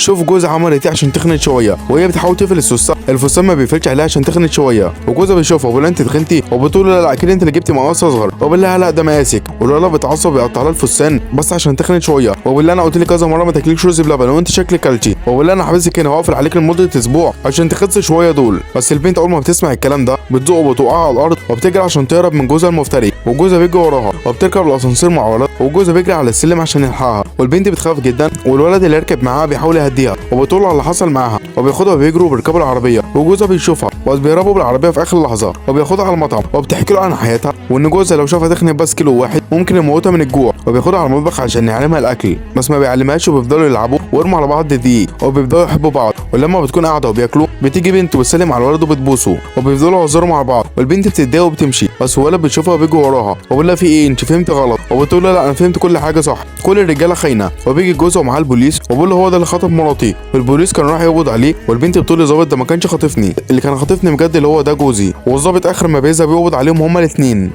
شوف جوزها عملت ايه عشان تخنت شويه، وهي بتحاول تقفل الفستان ما بيقفلش عليها عشان تخنت شويه، وجوزها بيشوفها وبيقول انت تخنتي، وبتقول لا لا اكيد انت اللي جبتي مقاس اصغر، وبيقول لها لا ده مقاسك، والولا بتعصب يقطع لها الفستان بس عشان تخنت شويه، وبيقول لها انا قلت لك كذا مره ما تاكليش رز بلبن وانت شكلك كلتي، وبيقول لها انا حابسك هنا واقفل عليك لمده اسبوع عشان تخسي شويه دول. بس البنت اول ما بتسمع الكلام ده بتزق وبتوقع على الارض وبتجري عشان تهرب من جوزها المفتري، وجوزها بيجري وراها وبتركب الاسانسير مع ولد، وجوزها بيجري على السلم عشان يلحقها، والبنت بتخاف جدا، والولد اللي ركب معاها بيحاول يهديها وبتقول على اللي حصل معاها، وبياخدها وبيجروا وبيركبوا العربيه، وجوزها بيشوفها وبيهربوا بالعربيه في اخر لحظه، وبياخدها على المطعم وبتحكي له عن حياتها، وان جوزها لو شافها تخنق بس كيلو واحد ممكن يموتها من الجوع، وبياخدها على المطبخ عشان يعلمها الاكل بس ما بيعلمهاش، وبيفضلوا يلعبوا ويرموا على بعض دقيق وبيبداوا يحبوا بعض، ولما بتكون قاعده وبياكلوا بتيجي بنت وتسلم على الولد وبتبوسه، وبيفضلوا يهزروا مع بعض، والبنت بتتضايق وبتمشي، بس الولد بيشوفها وبيجي وراها وبيقول لها في ايه انت فهمت غلط، وبتقول لا انا فهمت كل حاجه صح، كل الرجاله خاينه، وبيجي جوزها ومعاه البوليس وبيقول له هو ده اللي خطف مراتي، والبوليس كان راح يقبض عليه، والبنت بتقول للظابط ده ما كانش خاطفني، اللي كان خاطفني بجد اللي هو ده جوزي، والظابط اخر ما بيذهب يقبض عليهم هما الاثنين.